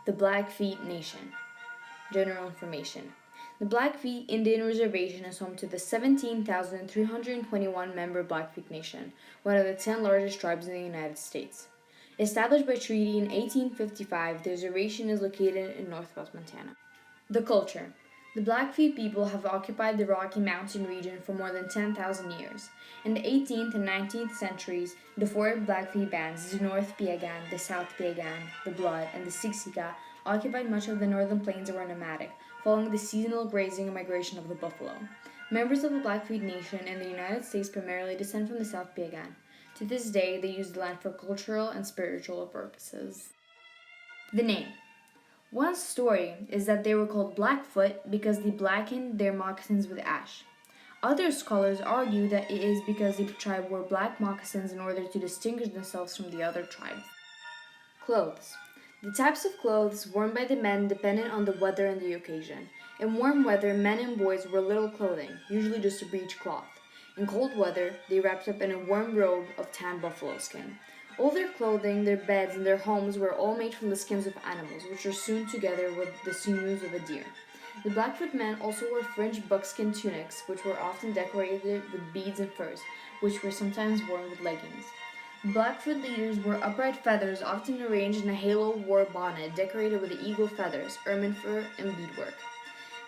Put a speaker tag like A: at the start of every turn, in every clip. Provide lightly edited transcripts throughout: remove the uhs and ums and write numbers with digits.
A: The Blackfeet Nation. General information. The Blackfeet Indian Reservation is home to the 17,321 member Blackfeet Nation, one of the 10 largest tribes in the United States. Established by treaty in 1855, the reservation is located in northwest Montana. The culture. The Blackfeet people have occupied the Rocky Mountain region for more than 10,000 years. In the 18th and 19th centuries, the four Blackfeet bands, the North Piegan, the South Piegan, the Blood, and the Siksika, occupied much of the northern plains and were nomadic, following the seasonal grazing and migration of the buffalo. Members of the Blackfeet Nation in the United States primarily descend from the South Piegan. To this day, they use the land for cultural and spiritual purposes. The name. One story is that they were called Blackfoot because they blackened their moccasins with ash. Other scholars argue that it is because the tribe wore black moccasins in order to distinguish themselves from the other tribes. Clothes. The types of clothes worn by the men depended on the weather and the occasion. In warm weather, men and boys wore little clothing, usually just a breechcloth. In cold weather, they wrapped up in a warm robe of tanned buffalo skin. All their clothing, their beds, and their homes were all made from the skins of animals, which were sewn together with the sinews of a deer. The Blackfoot men also wore fringed buckskin tunics, which were often decorated with beads and furs, which were sometimes worn with leggings. Blackfoot leaders wore upright feathers, often arranged in a halo war bonnet decorated with eagle feathers, ermine fur, and beadwork.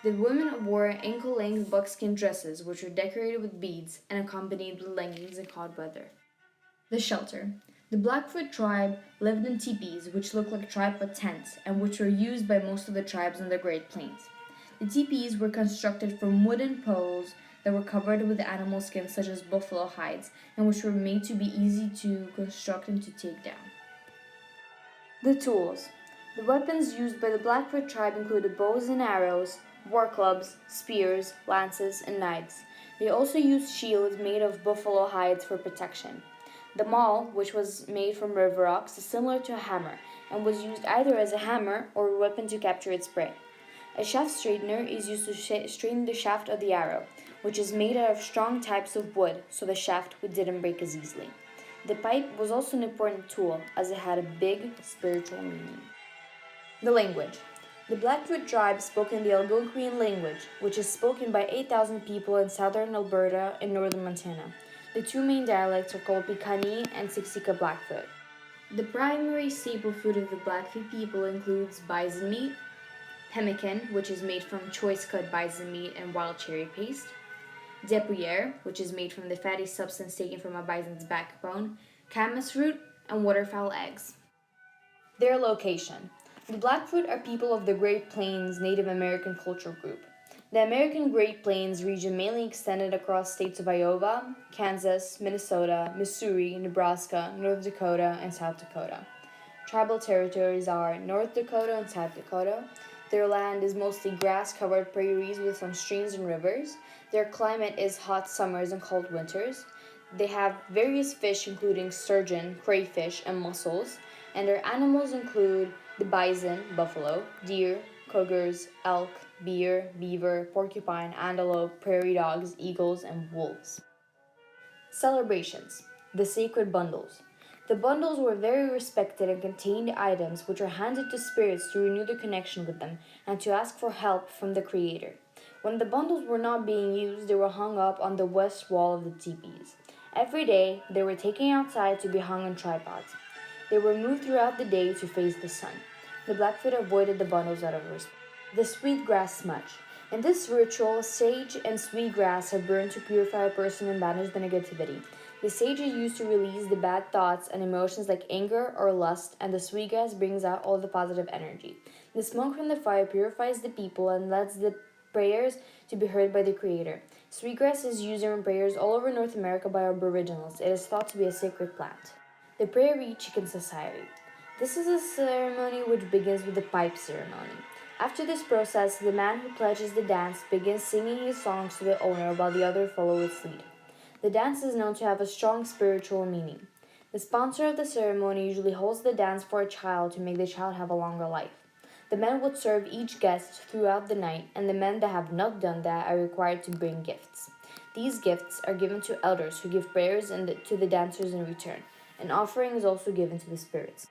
A: The women wore ankle-length buckskin dresses, which were decorated with beads and accompanied with leggings in cold weather. The shelter. The Blackfoot tribe lived in teepees, which looked like tripod tents, and which were used by most of the tribes in the Great Plains. The teepees were constructed from wooden poles that were covered with animal skins such as buffalo hides, and which were made to be easy to construct and to take down. The tools. The weapons used by the Blackfoot tribe included bows and arrows, war clubs, spears, lances, and knives. They also used shields made of buffalo hides for protection. The maul, which was made from river rocks, is similar to a hammer and was used either as a hammer or a weapon to capture its prey. A shaft straightener is used to straighten the shaft of the arrow, which is made out of strong types of wood so the shaft didn't break as easily. The pipe was also an important tool as it had a big spiritual meaning. The language. The Blackfoot tribe spoke in the Algonquian language, which is spoken by 8,000 people in southern Alberta and northern Montana. The two main dialects are called Piikani and Siksika Blackfoot. The primary staple food of the Blackfeet people includes bison meat, pemmican, which is made from choice-cut bison meat and wild cherry paste, dépouillère, which is made from the fatty substance taken from a bison's backbone, camas root, and waterfowl eggs. Their location. The Blackfoot are people of the Great Plains Native American culture group. The American Great Plains region mainly extended across states of Iowa, Kansas, Minnesota, Missouri, Nebraska, North Dakota, and South Dakota. Tribal territories are North Dakota and South Dakota. Their land is mostly grass-covered prairies with some streams and rivers. Their climate is hot summers and cold winters. They have various fish including sturgeon, crayfish, and mussels, and their animals include the bison, buffalo, deer, cougars, elk, bear, beaver, porcupine, antelope, prairie dogs, eagles, and wolves. Celebrations. The sacred bundles. The bundles were very respected and contained items which were handed to spirits to renew their connection with them and to ask for help from the Creator. When the bundles were not being used, they were hung up on the west wall of the teepees. Every day, they were taken outside to be hung on tripods. They were moved throughout the day to face the sun. The Blackfoot avoided the bundles out of respect. The sweetgrass smudge. In this ritual, sage and sweetgrass are burned to purify a person and banish the negativity. The sage is used to release the bad thoughts and emotions like anger or lust, and the sweetgrass brings out all the positive energy. The smoke from the fire purifies the people and lets the prayers to be heard by the Creator. Sweetgrass is used in prayers all over North America by Aboriginals. It is thought to be a sacred plant. The Prairie Chicken Society. This is a ceremony which begins with the pipe ceremony. After this process, the man who pledges the dance begins singing his songs to the owner while the other follow its lead. The dance is known to have a strong spiritual meaning. The sponsor of the ceremony usually holds the dance for a child to make the child have a longer life. The men would serve each guest throughout the night, and the men that have not done that are required to bring gifts. These gifts are given to elders who give prayers to the dancers in return. An offering is also given to the spirits.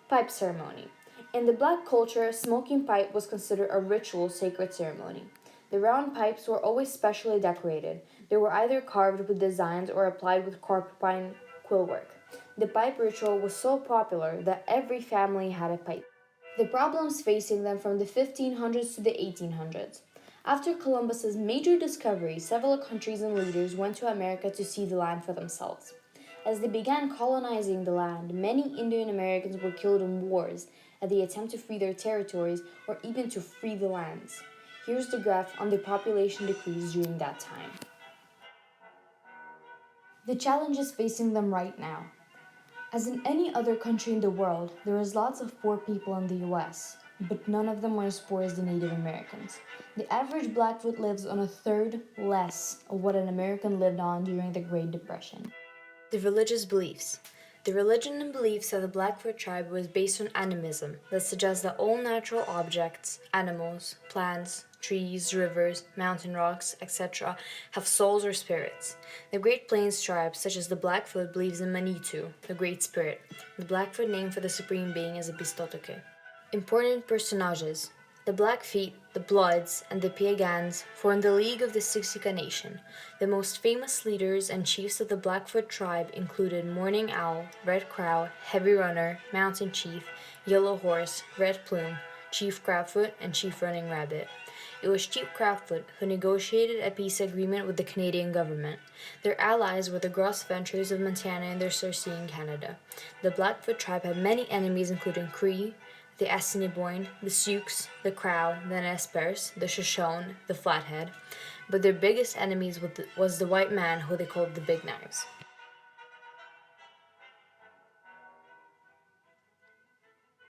A: Pipe ceremony. In the black culture, smoking pipe was considered a ritual sacred ceremony. The round pipes were always specially decorated. They were either carved with designs or applied with porcupine quill work. The pipe ritual was so popular that every family had a pipe. The problems facing them from the 1500s to the 1800s. After Columbus's major discovery, several countries and leaders went to America to see the land for themselves. As they began colonizing the land, many Indian Americans were killed in wars at the attempt to free their territories or even to free the lands. Here's the graph on the population decrease during that time. The challenges facing them right now. As in any other country in the world, there is lots of poor people in the US, but none of them are as poor as the Native Americans. The average Blackfoot lives on a third less of what an American lived on during the Great Depression. The religious beliefs. The religion and beliefs of the Blackfoot tribe was based on animism that suggests that all natural objects, animals, plants, trees, rivers, mountain rocks, etc., have souls or spirits. The Great Plains tribe, such as the Blackfoot, believes in Manitou, the Great Spirit. The Blackfoot name for the supreme being is Epistotoke. Important personages. The Blackfeet, the Bloods, and the Piegans formed the League of the Siksika Nation. The most famous leaders and chiefs of the Blackfoot tribe included Morning Owl, Red Crow, Heavy Runner, Mountain Chief, Yellow Horse, Red Plume, Chief Crabfoot, and Chief Running Rabbit. It was Chief Crabfoot who negotiated a peace agreement with the Canadian government. Their allies were the Gros Ventres of Montana and their Sarcee in Canada. The Blackfoot tribe had many enemies including Cree, the Assiniboine, the Sioux, the Crow, the Nez Perce, the Shoshone, the Flathead, but their biggest enemies was the white man who they called the Big Knives.